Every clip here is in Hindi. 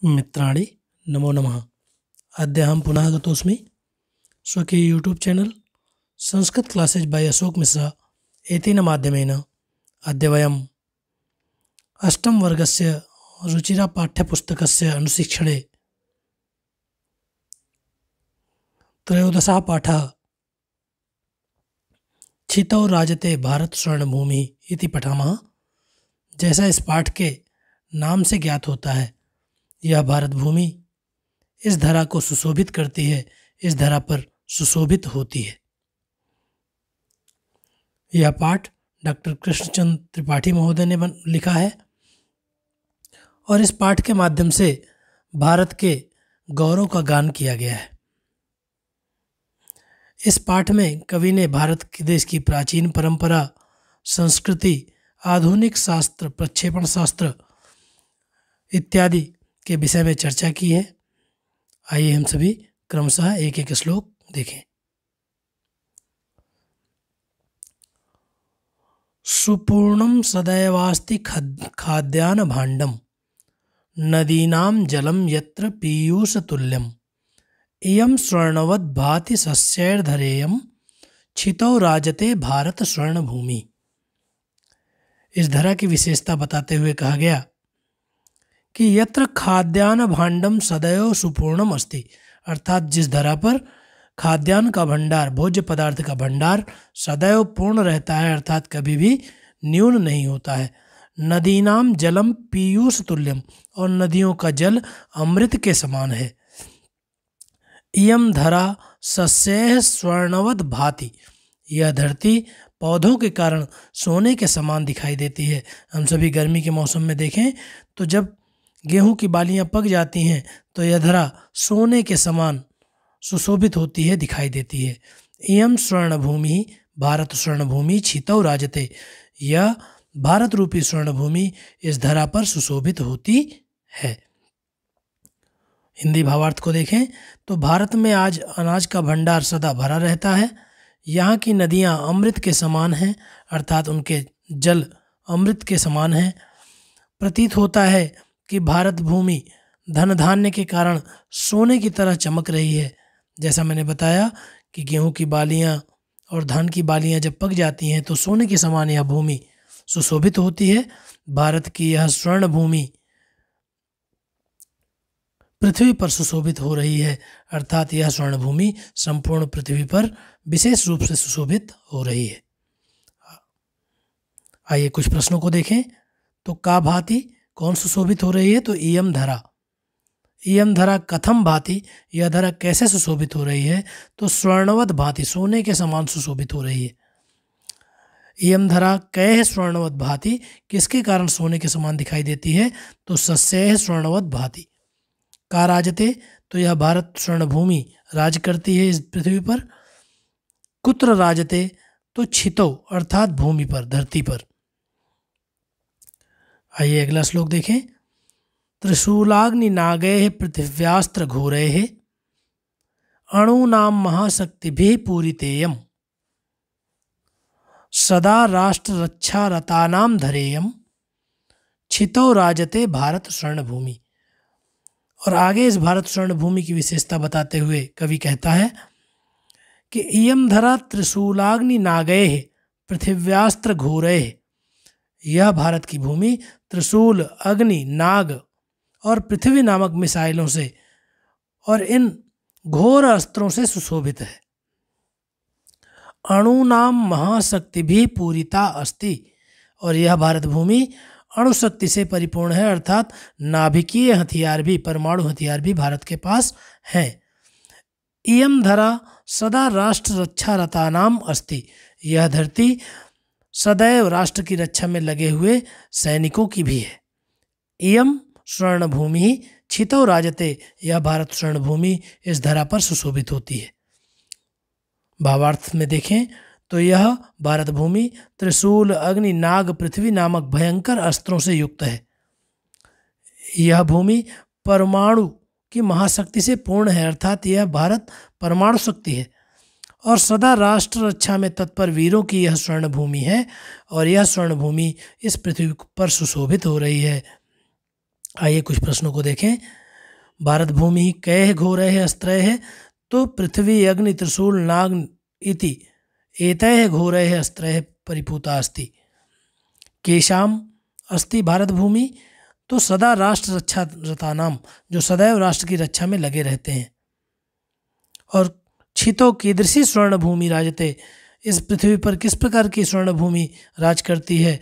मित्राणि नमो नमः। अद्य अहं पुनः गतोऽस्मि स्वकीय YouTube channel Sanskrit classes by Ashok Mishra एतेन माध्यमेन अद्य वयम् अष्टमवर्गस्य रुचिरा पाठ्यपुस्तकस्य अनुशिक्षणे त्रयोदशः पाठः छितौ राजते भारत स्वर्णभूमिः इति पठामः। जैसा इस पाठ के नाम से ज्ञात होता है, यह भारत भूमि इस धरा को सुशोभित करती है, इस धरा पर सुशोभित होती है। यह पाठ डॉक्टर कृष्णचंद्र त्रिपाठी महोदय ने लिखा है और इस पाठ के माध्यम से भारत के गौरव का गान किया गया है। इस पाठ में कवि ने भारत के देश की प्राचीन परंपरा, संस्कृति, आधुनिक शास्त्र, प्रक्षेपण शास्त्र इत्यादि के विषय में चर्चा की है। आइए हम सभी क्रमशः एक एक श्लोक देखें। सुपूर्णम सदैवास्ति खाद्यान भाण्डम नदीनां जलम यत्र पीयूष तुल्यम इयं स्वर्णवद् भाति सस्यैर्धरेयं छितौ राजते भारत स्वर्णभूमि। इस धरा की विशेषता बताते हुए कहा गया कि यत्र खाद्यान्न भाण्डम सदैव सुपूर्णम अस्ति, अर्थात जिस धरा पर खाद्यान्न का भंडार, भोज्य पदार्थ का भंडार सदैव पूर्ण रहता है, अर्थात कभी भी न्यून नहीं होता है। नदीनाम जलम पीयूष तुल्यम, और नदियों का जल अमृत के समान है। इयम धरा सस्यैः स्वर्णवद् भाति, यह धरती पौधों के कारण सोने के समान दिखाई देती है। हम सभी गर्मी के मौसम में देखें तो जब गेहूं की बालियां पक जाती हैं तो यह धरा सोने के समान सुशोभित होती है, दिखाई देती है। इयम स्वर्णभूमि भारत स्वर्णभूमि छितौ राजते, यह भारत रूपी स्वर्णभूमि इस धरा पर सुशोभित होती है। हिंदी भावार्थ को देखें तो भारत में आज अनाज का भंडार सदा भरा रहता है। यहाँ की नदियाँ अमृत के समान हैं, अर्थात उनके जल अमृत के समान हैं। प्रतीत होता है कि भारत भूमि धन धान्य के कारण सोने की तरह चमक रही है। जैसा मैंने बताया कि गेहूं की बालियां और धान की बालियां जब पक जाती हैं तो सोने के समान यह भूमि सुशोभित होती है। भारत की यह स्वर्ण भूमि पृथ्वी पर सुशोभित हो रही है, अर्थात यह स्वर्ण भूमि संपूर्ण पृथ्वी पर विशेष रूप से सुशोभित हो रही है। आइए कुछ प्रश्नों को देखें। तो का भांति कौन सुशोभित हो रही है? तो इयम धरा, इयम धरा कथम भांति, यह धरा कैसे सुशोभित हो रही है? तो स्वर्णवद् भांति, सोने के समान सुशोभित हो रही है। इयम धरा कैः स्वर्णवद् भांति, किसके कारण सोने के समान दिखाई देती है? तो सस्यैः स्वर्णवद् भांति। का राजते, तो यह भारत स्वर्णभूमि राज करती है इस पृथ्वी पर। कुत्र राजते, तो छितौ अर्थात भूमि पर, धरती पर। आइए अगला श्लोक देखें। त्रिशूलाग्नि नागैः पृथिव्यास्त्र घोरैः अणूनां महाशक्तिभिः पूरितेयं सदा राष्ट्र रक्षा रतानां धरेयं छितौ राजते भारत स्वर्णभूमि। और आगे इस भारत स्वर्णभूमि की विशेषता बताते हुए कवि कहता है कि इयम धरा त्रिशूलाग्नि नागैः पृथिव्यास्त्र घोरैः, यह भारत की भूमि त्रिशूल, अग्नि, नाग और पृथ्वी नामक मिसाइलों से और इन घोर अस्त्रों से सुशोभित है। अणुनाम महाशक्ति भी पूरिता अस्ति, और यह भारत भूमि अणुशक्ति से परिपूर्ण है, अर्थात नाभिकीय हथियार भी, परमाणु हथियार भी भारत के पास हैं। इयम धरा सदा राष्ट्र रक्षा रतानाम अस्ति, यह धरती सदैव राष्ट्र की रक्षा में लगे हुए सैनिकों की भी है। इयम स्वर्णभूमि छितौ राजते, यह भारत स्वर्णभूमि इस धरा पर सुशोभित होती है। भावार्थ में देखें तो यह भारत भूमि त्रिशूल, अग्नि, नाग, पृथ्वी नामक भयंकर अस्त्रों से युक्त है। यह भूमि परमाणु की महाशक्ति से पूर्ण है, अर्थात यह भारत परमाणु शक्ति है और सदा राष्ट्र रक्षा में तत्पर वीरों की यह स्वर्ण भूमि है, और यह स्वर्ण भूमि इस पृथ्वी पर सुशोभित हो रही है। आइए कुछ प्रश्नों को देखें। भारत भूमि कैः घोरैः अस्त्रैः, तो पृथ्वी अग्नि त्रिशूल नाग इति एतैः घोरैः अस्त्रैः परिपूता अस्ति। केशाम अस्ति भारत भूमि, तो सदा राष्ट्र रक्षा रतानाम, जो सदैव राष्ट्र की रक्षा में लगे रहते हैं। और छितो कीदृशी स्वर्ण भूमि राजते, इस पृथ्वी पर किस प्रकार की स्वर्ण भूमि राज करती है,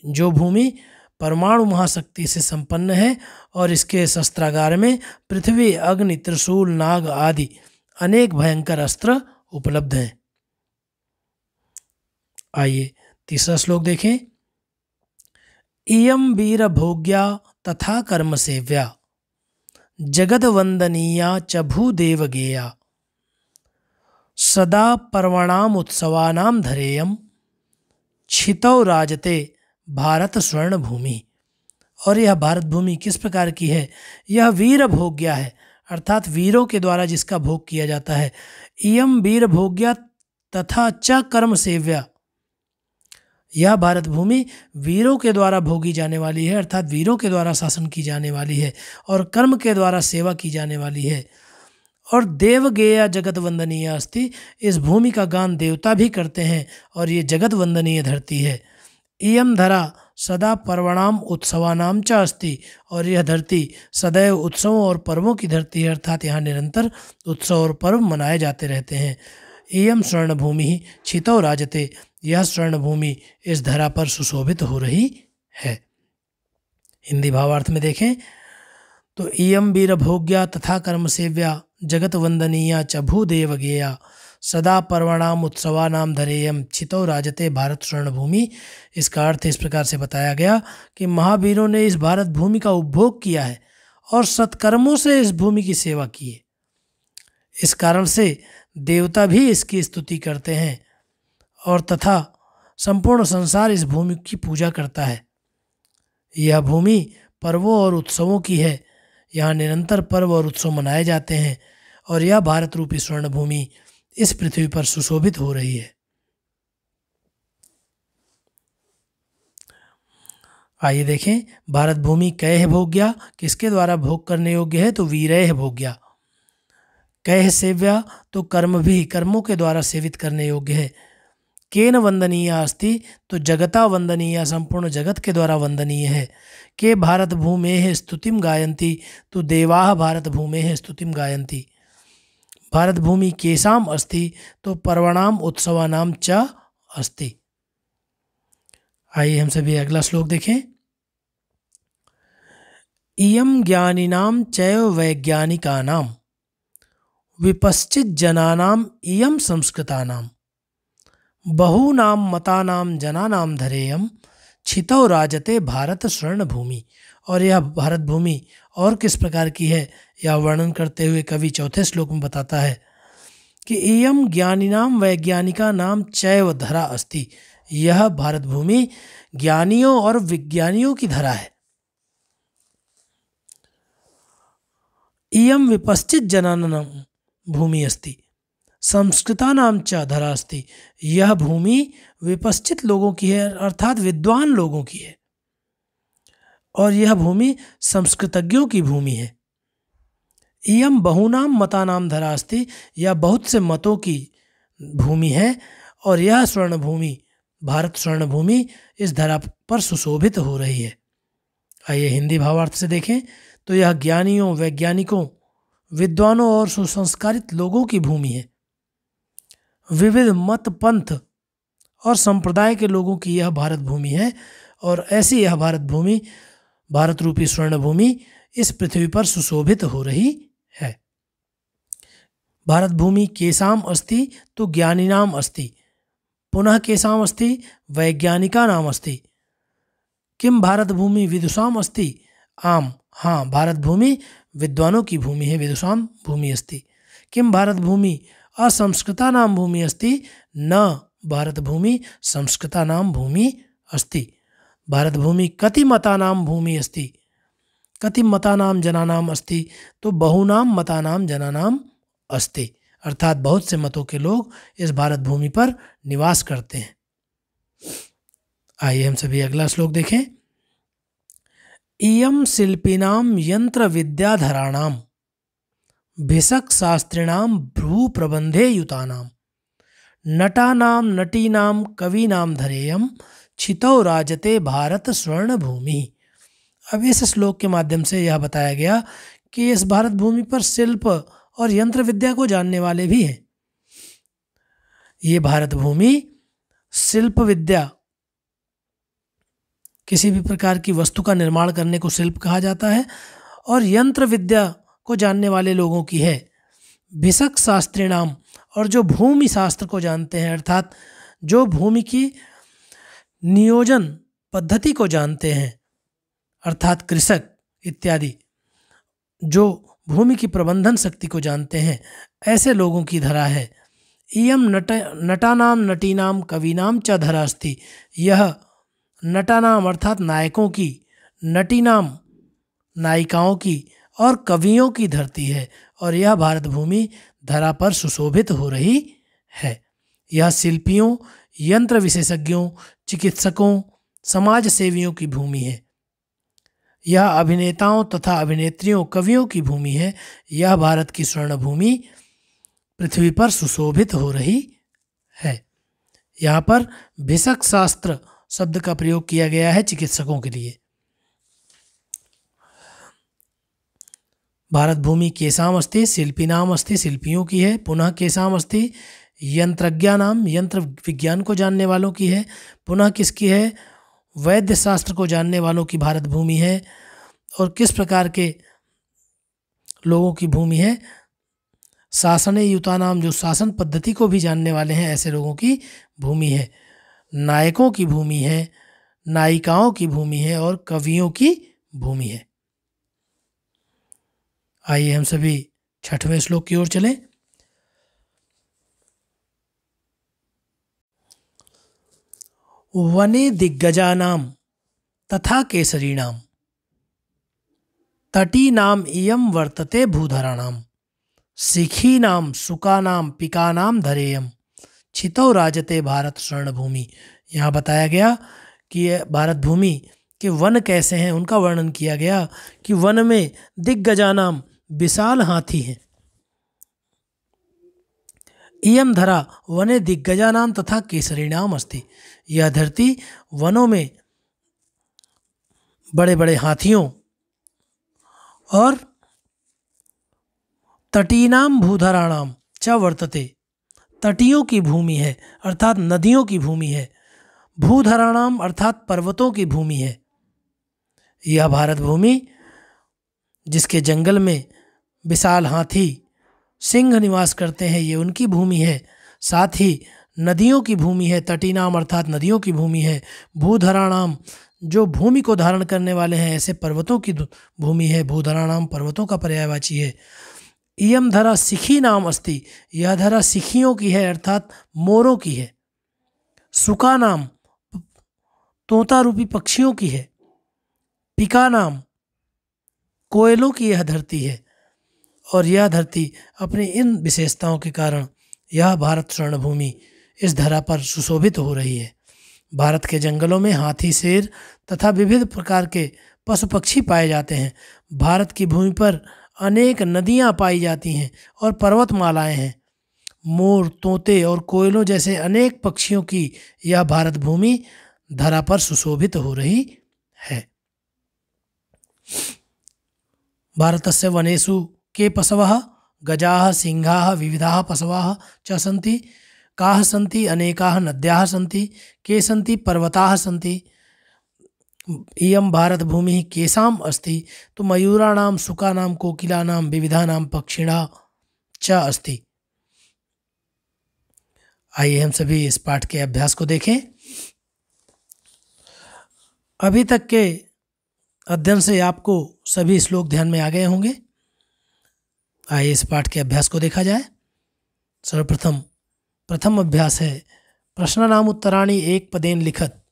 जो भूमि परमाणु महाशक्ति से संपन्न है और इसके शस्त्रागार में पृथ्वी अग्नि त्रिशूल नाग आदि अनेक भयंकर अस्त्र उपलब्ध हैं। आइए तीसरा श्लोक देखें। इयं वीर भोग्या तथा कर्म सेव्या जगद वंदनीया च भूदेव गेया सदा पर्वणाम उत्सवानाम धरेयम छितौ राजते भारत स्वर्ण भूमि। और यह भारत भूमि किस प्रकार की है, यह वीर भोग्या है, अर्थात वीरों के द्वारा जिसका भोग किया जाता है। इयम वीर भोग्या तथा च कर्म सेव्या, यह भारत भूमि वीरों के द्वारा भोगी जाने वाली है, अर्थात वीरों के द्वारा शासन की जाने वाली है और कर्म के द्वारा सेवा की जाने वाली है। और देवगेया जगत वंदनीय अस्ति, इस भूमि का गान देवता भी करते हैं और ये जगत वंदनीय धरती है। इयम धरा सदा पर्वणाम उत्सवानाम च अस्ति, और यह धरती सदैव उत्सवों और पर्वों की धरती है, अर्थात यहाँ निरंतर उत्सव और पर्व मनाए जाते रहते हैं। इयम स्वर्ण भूमि ही छितौ राजते, यह स्वर्ण भूमि इस धरा पर सुशोभित हो रही है। हिंदी भावार्थ में देखें तो इयम वीर भोग्या तथा कर्म सेव्या जगत वंदनीया च भूदेव गेया सदा पर्वणाम उत्सवानाम धरेयम छितौ राजते भारत स्वर्ण भूमि। इसका अर्थ इस प्रकार से बताया गया कि महावीरों ने इस भारत भूमि का उपभोग किया है और सत्कर्मों से इस भूमि की सेवा की है। इस कारण से देवता भी इसकी स्तुति करते हैं और तथा संपूर्ण संसार इस भूमि की पूजा करता है। यह भूमि पर्वों और उत्सवों की है, यहाँ निरंतर पर्व और उत्सव मनाए जाते हैं और यह भारत रूपी स्वर्ण भूमि इस पृथ्वी पर सुशोभित हो रही है। आइए देखें, भारत भूमि कैः भोग्या, किसके द्वारा भोग करने योग्य है, तो वीरैः भोग्या। कैः सेव्या, तो कर्म भी कर्मों के द्वारा सेवित करने योग्य है। केन वंदनीय अस्ति, तो जगता वंदनीय, संपूर्ण जगत के द्वारा वंदनीय है। के भारत भूमेः स्तुतिम गायन्ति, तो देवाः भारत भूमेः स्तुतिम गायन्ति। भारत भूमि केसाम अस्ति, तो पर्वणाम उत्सवानाम च अस्ति। आइए हम सभी अगला श्लोक देखें। इयं ज्ञानिनां चैव वैज्ञानिकानां विपश्चित जनानां इयं संस्कृतानां बहूनां मतानां जनानां धरेयम छितौ राजते भारत स्वर्ण भूमि। और यह भारत भूमि और किस प्रकार की है, यह वर्णन करते हुए कवि चौथे श्लोक में बताता है कि इयं ज्ञानिनां वैज्ञानिकानां चैव धरा अस्ति, यह भारत भूमि ज्ञानियों और विज्ञानियों की धरा है। इयं विपश्चित जनानां भूमि अस्ति संस्कृतानां च धरा अस्ति, यह भूमि विपश्चित लोगों की है, अर्थात विद्वान लोगों की है और यह भूमि संस्कृतज्ञों की भूमि है। इयं बहूनाम मतानाम धरा अस्ति, यह बहुत से मतों की भूमि है और यह स्वर्ण भूमि भारत स्वर्ण भूमि इस धरा पर सुशोभित हो रही है। आइए हिंदी भावार्थ से देखें तो यह ज्ञानियों, वैज्ञानिकों, विद्वानों और सुसंस्कारित लोगों की भूमि है। विविध मत, पंथ और संप्रदाय के लोगों की यह भारत भूमि है और ऐसी यह भारत भूमि, भारत रूपी स्वर्ण भूमि इस पृथ्वी पर सुशोभित हो रही है। भारत भूमि केसाम अस्ति, तो ज्ञानिनाम अस्ति, पुनः केसाम अस्ति, वैज्ञानिकानाम अस्ति। किम भारत भूमि विदुषाम अस्ति, आम, हाँ, भारत भूमि विद्वानों की भूमि है, विदुषाम भूमि अस्ति। किम भारत भूमि असंस्कृतानां भूमि अस्ति, न भारत भूमि संस्कृतानां भूमि अस्ति। भारत भूमि कति मतानां भूमि अस्ति, कति मतानां जनानां अस्ति, तो बहुनां मतानां जनानां अस्ति, अर्थात बहुत से मतों के लोग इस भारत भूमि पर निवास करते हैं। आइए हम सभी अगला श्लोक देखें। इयं शिल्पिनां यंत्र विद्याधराणां भिषक शास्त्रिणाम भ्रू प्रबंधे युतानाम नटानाम नटीनाम कवीनाम धरेयम छितौ राजते भारत स्वर्ण भूमि। अब इस श्लोक के माध्यम से यह बताया गया कि इस भारत भूमि पर शिल्प और यंत्र विद्या को जानने वाले भी हैं। ये भारत भूमि शिल्प विद्या, किसी भी प्रकार की वस्तु का निर्माण करने को शिल्प कहा जाता है, और यंत्र विद्या को जानने वाले लोगों की है। भिषक शास्त्री नाम, और जो भूमि शास्त्र को जानते हैं, अर्थात जो भूमि की नियोजन पद्धति को जानते हैं, अर्थात कृषक इत्यादि, जो भूमि की प्रबंधन शक्ति को जानते हैं, ऐसे लोगों की धरा है। इयम नटानाम नटीनाम कवीनाम च धरा अस्ति। यह नटानाम अर्थात नायकों की, नटीनाम नायिकाओं की और कवियों की धरती है, और यह भारत भूमि धरा पर सुशोभित हो रही है। यह शिल्पियों, यंत्र विशेषज्ञों, चिकित्सकों, समाज सेवियों की भूमि है। यह अभिनेताओं तथा अभिनेत्रियों, कवियों की भूमि है। यह भारत की स्वर्ण भूमि पृथ्वी पर सुशोभित हो रही है। यहाँ पर भिषक शास्त्र शब्द का प्रयोग किया गया है चिकित्सकों के लिए। भारत भूमि केसाम अस्ति, शिल्पिनाम अस्ति, शिल्पियों की है। पुनः केसाम अस्ति, यंत्रज्ञानाम, यंत्र विज्ञान को जानने वालों की है। पुनः किसकी है? वैद्य शास्त्र को जानने वालों की भारत भूमि है। और किस प्रकार के लोगों की भूमि है? शासने युतानाम, जो शासन पद्धति को भी जानने वाले हैं, ऐसे लोगों की भूमि है। नायकों की भूमि है, नायिकाओं की भूमि है और कवियों की भूमि है। आइए हम सभी 6वें श्लोक की ओर चलें। वने दिग्गजानाम तथा केसरीणाम तटीनाम इयं वर्तते भूधराणाम शिखीनाम सुकानाम पिकानाम धरेयम छितौ राजते भारत स्वर्ण भूमि। यहाँ बताया गया कि यह भारत भूमि के वन कैसे हैं, उनका वर्णन किया गया कि वन में दिग्गजानाम विशाल हाथी हैं। इयम धरा वने दिग्गजानाम तथा केसरीणाम अस्ति। यह धरती वनों में बड़े बड़े हाथियों और तटीनाम भूधराणाम च वर्तते, तटियों की भूमि है, अर्थात नदियों की भूमि है। भूधराणाम अर्थात पर्वतों की भूमि है। यह भारत भूमि जिसके जंगल में विशाल हाथी सिंह निवास करते हैं, ये उनकी भूमि है। साथ ही नदियों की भूमि है, तटीनाम अर्थात नदियों की भूमि है। भूधराणाम जो भूमि को धारण करने वाले हैं, ऐसे पर्वतों की भूमि है। भूधराणाम पर्वतों का पर्यायवाची है। इयम धरा सिखी नाम अस्ति। यह धरा सिखियों की है, अर्थात मोरों की है। सुका नाम तोता रूपी पक्षियों की है। पिका नाम कोयलों की यह धरती है। और यह धरती अपनी इन विशेषताओं के कारण यह भारत स्वर्ण भूमि इस धरा पर सुशोभित हो रही है। भारत के जंगलों में हाथी, शेर तथा विविध प्रकार के पशु पक्षी पाए जाते हैं। भारत की भूमि पर अनेक नदियां पाई जाती हैं और पर्वतमालाएं हैं। मोर, तोते और कोयलों जैसे अनेक पक्षियों की यह भारत भूमि धरा पर सुशोभित हो रही है। भारतस्य वनेषु के पशवः गजाः सिंहाः विविधाः पशवः च सन्ति। काः सन्ति अनेकाः नद्याः सन्ति। के सन्ति पर्वताः सन्ति। इयं भारत भूमि केसाम अस्ति। तो मयूराणाम, सुकानाम, कोकिलानाम, विविधानाम पक्षिणा च अस्ति। आइए हम सभी इस पाठ के अभ्यास को देखें। अभी तक के अध्ययन से आपको सभी श्लोक ध्यान में आ गए होंगे। आइए इस पाठ के अभ्यास को देखा जाए। सर्वप्रथम प्रथम अभ्यास है प्रश्न नाम उत्तराणि एक पदेन लिखत।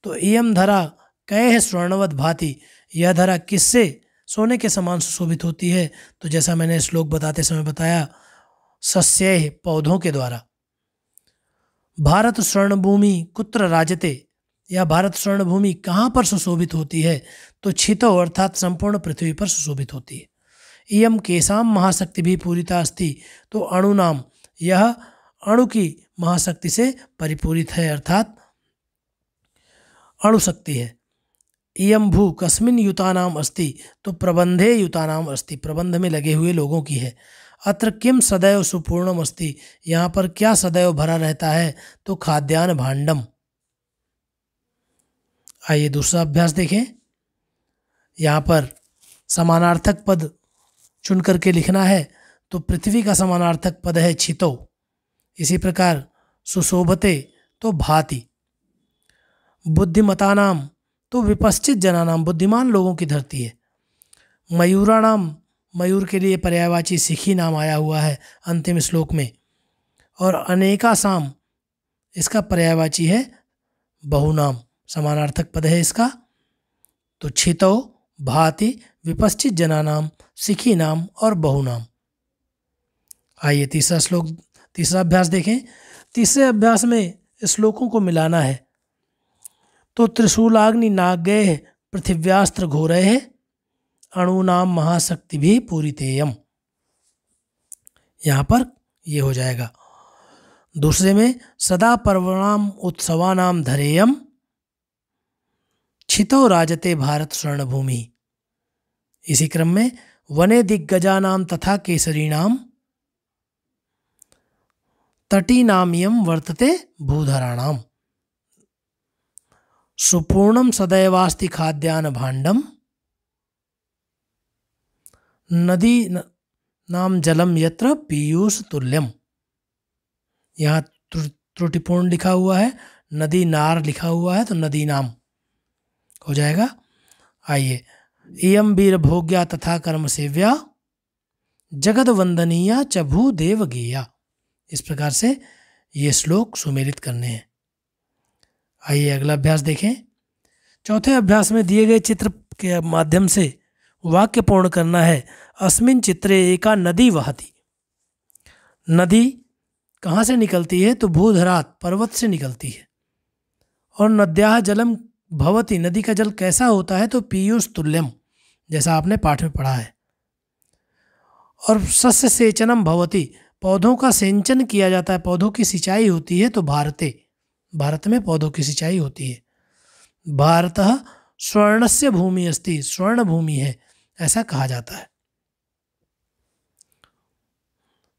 तो इयम धरा कैः स्वर्णवत भाति। यह धरा किससे सोने के समान सुशोभित होती है? तो जैसा मैंने श्लोक बताते समय बताया, सस्यैः पौधों के द्वारा। भारत स्वर्ण भूमि कुत्र राजते। यह भारत स्वर्ण भूमि कहाँ पर सुशोभित होती है? तो छितौ अर्थात संपूर्ण पृथ्वी पर सुशोभित होती है। इयम केसाम महाशक्ति भी पूरिता अस्ति, तो अणु नाम, यह अणु की महाशक्ति से परिपूरित है, अर्थात अणुशक्ति है। इयम भू कस्मिन युतानाम अस्ति, तो प्रबंधे युतानाम अस्ति, प्रबंध में लगे हुए लोगों की है। अत्र किम सदैव सुपूर्णम अस्ति, यहाँ पर क्या सदैव भरा रहता है, तो खाद्यान्न भांडम। आइए दूसरा अभ्यास देखें। यहाँ पर समानार्थक पद चुन करके लिखना है, तो पृथ्वी का समानार्थक पद है छितो। इसी प्रकार सुशोभते तो भाति। बुद्धिमतानाम तो विपश्चित जनानाम, बुद्धिमान लोगों की धरती है। मयूराणाम, मयूर के लिए पर्यायवाची सिखी नाम आया हुआ है अंतिम श्लोक में। और अनेकासाम, इसका पर्यायवाची है बहुनाम, समानार्थक पद है इसका। तो छितो, भाति, विपश्चित जनानाम, सिखी नाम और बहुनाम। आइए तीसरा अभ्यास देखें। तीसरे अभ्यास में श्लोकों को मिलाना है। तो त्रिशूलाग्नि नागय पृथिव्यास्त्र घोरय है, अणुनाम महाशक्ति भी पूरितेयम। यहाँ पर ये हो जाएगा। दूसरे में सदा पर्वणाम उत्सवानाम धरेयम, छितो राजते भारत स्वर्णभूमि। इसी क्रम में वने दिग्गजानाम तथा केसरीणाम, तटीनामियम वर्तते भूधराणाम। सुपूर्णम सदैवास्ति खाद्यान्न भांडम, नदी नाम जलम यत्र पीयूष तुल्यम। यहाँ त्रुटिपूर्ण लिखा हुआ है, नदी नार लिखा हुआ है, तो नदी नाम हो जाएगा। आइए, इयम वीर भोग्या तथा कर्म सेव्या, जगद वंदनीया च भू देव गेया। इस प्रकार से ये श्लोक सुमेलित करने हैं। आइए अगला अभ्यास देखें। चौथे अभ्यास में दिए गए चित्र के माध्यम से वाक्य पूर्ण करना है। अस्मिन चित्रे एका नदी वहति। नदी कहाँ से निकलती है, तो भूधरात, पर्वत से निकलती है। और नद्याः जलम भवति, नदी का जल कैसा होता है, तो पीयूष तुल्यम, जैसा आपने पाठ में पढ़ा है। और सस्य सेचनम भवति, पौधों का सिंचन किया जाता है, पौधों की सिंचाई होती है, तो भारते, भारत में पौधों की सिंचाई होती है। भारतः स्वर्णस्य भूमि अस्ति, स्वर्ण भूमि है, ऐसा कहा जाता है।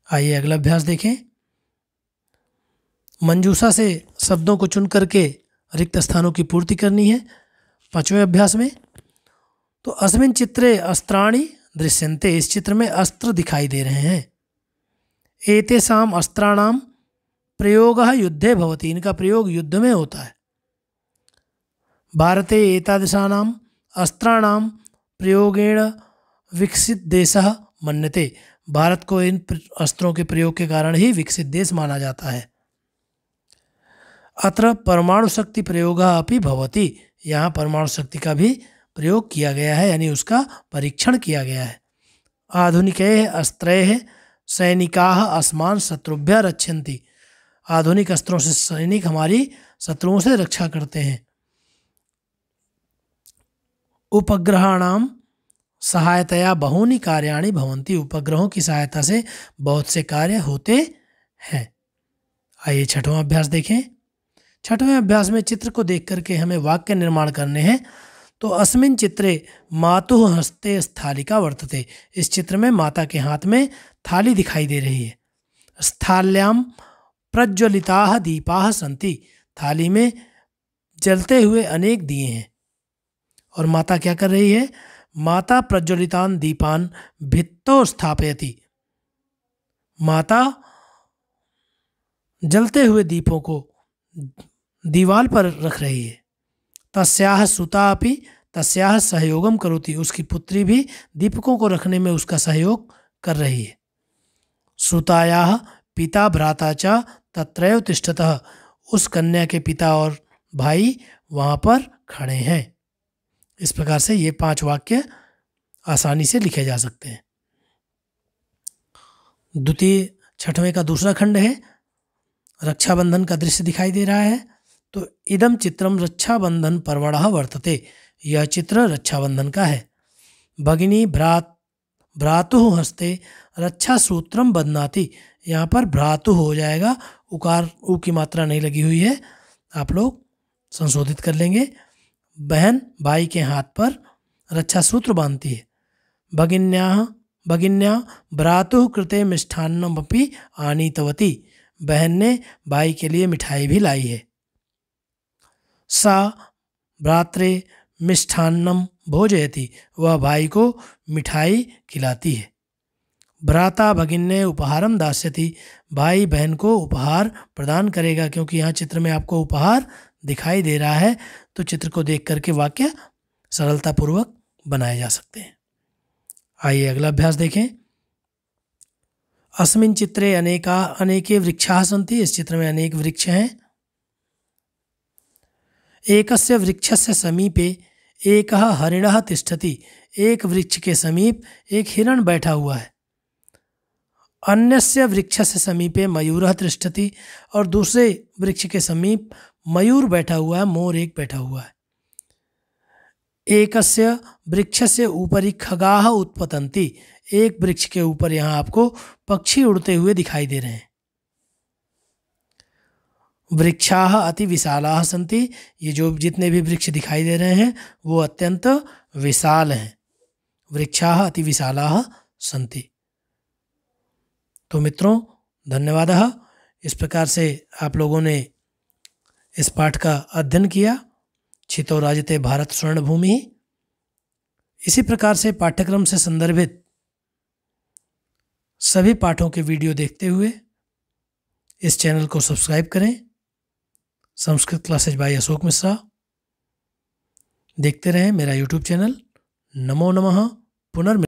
आइए अगला अभ्यास देखें। मंजूषा से शब्दों को चुन करके रिक्त स्थानों की पूर्ति करनी है। पांचवें अभ्यास में तो अस्मिन चित्रे अस्त्राणि दृश्यन्ते, इस चित्र में अस्त्र दिखाई दे रहे हैं। एतेषाम अस्त्राणाम प्रयोगः युद्धे भवति, इनका प्रयोग युद्ध में होता है। भारते एतादृशानाम अस्त्राणाम प्रयोगेण विकसित देशः मन्यते, भारत को इन अस्त्रों के प्रयोग के कारण ही विकसित देश माना जाता है। अत्र परमाणु शक्ति प्रयोगः अपि भवति, यहाँ परमाणु शक्ति का भी प्रयोग किया गया है, यानी उसका परीक्षण किया गया है। आधुनिकैः अस्त्रैः सैनिकाः अस्मान् शत्रुभ्यः रक्षन्ति, आधुनिक अस्त्रों से सैनिक हमारी शत्रुओं से रक्षा करते हैं। उपग्रहाणाम सहायतया बहुनी कार्याणि भवन्ति, उपग्रहों की सहायता से बहुत से कार्य होते हैं। आइए छठवां अभ्यास देखें। छठवें अभ्यास में चित्र को देख करके हमें वाक्य निर्माण करने हैं। तो अस्मिन चित्रे मातुः हस्ते स्थालिका वर्तते, इस चित्र में माता के हाथ में थाली दिखाई दे रही है। स्थाल्याम प्रज्वलिताः दीपाः सन्ति, थाली में जलते हुए अनेक दिए हैं। और माता क्या कर रही है, माता प्रज्वलितान दीपान भित्तौ स्थापयति, माता जलते हुए दीपों को दीवार पर रख रही है। तस्याः सुता अपि तस्याः सहयोगम करोति, उसकी पुत्री भी दीपकों को रखने में उसका सहयोग कर रही है। सुतायाः पिता भ्राता च तत्रैव तिष्ठतः, उस कन्या के पिता और भाई वहाँ पर खड़े हैं। इस प्रकार से ये 5 वाक्य आसानी से लिखे जा सकते हैं। द्वितीय छठवें का दूसरा खंड है, रक्षाबंधन का दृश्य दिखाई दे रहा है। तो इदम चित्रम रक्षाबंधन पर्वणः वर्तते, यह चित्र रक्षाबंधन का है। भगिनी भ्रातुः हस्ते रक्षा सूत्रम बध्नाति। यहाँ पर भ्रातु हो जाएगा, उकार उ की मात्रा नहीं लगी हुई है, आप लोग संशोधित कर लेंगे। बहन भाई के हाथ पर रक्षा सूत्र बांधती है। भगिन्या भ्रातुः कृते मिष्ठान्नमपि आनीतवती। बहन ने भाई के लिए मिठाई भी लाई है। सा भ्रात्रे मिष्ठान्नम भोजयति। वह भाई को मिठाई खिलाती है। भ्राता भगिन्ये उपहारम दास्यति। भाई बहन को उपहार प्रदान करेगा। क्योंकि यहाँ चित्र में आपको उपहार दिखाई दे रहा है, तो चित्र को देख करके वाक्य सरलतापूर्वक बनाए जा सकते हैं। आइए अगला अभ्यास देखें। अस्मिन् चित्रे अनेके वृक्षाः सन्ति। इस चित्र में अनेक वृक्ष हैं। एकस्य वृक्षस्य समीपे एकः हरिणः तिष्ठति। एक वृक्ष के समीप एक हिरण बैठा हुआ है। अन्यस्य वृक्षस्य समीपे मयूरः तिष्ठति। और दूसरे वृक्ष के समीप मयूर बैठा हुआ है, मोर एक बैठा हुआ है। एकस्य वृक्षस्य ऊपरि खगाः उत्पतन्ति। एक वृक्ष के ऊपर यहाँ आपको पक्षी उड़ते हुए दिखाई दे रहे हैं। वृक्षाः अति विशालाः सन्ति। ये जो जितने भी वृक्ष दिखाई दे रहे हैं वो अत्यंत विशाल हैं। वृक्षाः अति विशालाः सन्ति। तो मित्रों, धन्यवादः। इस प्रकार से आप लोगों ने इस पाठ का अध्ययन किया। छितो राजते भारत स्वर्णभूमि। इसी प्रकार से पाठ्यक्रम से संदर्भित सभी पाठों के वीडियो देखते हुए इस चैनल को सब्सक्राइब करें। Sanskrit classes by Ashok Mishra. देखते रहें मेरा यूट्यूब चैनल। नमो नमः। पुनर्मिलते।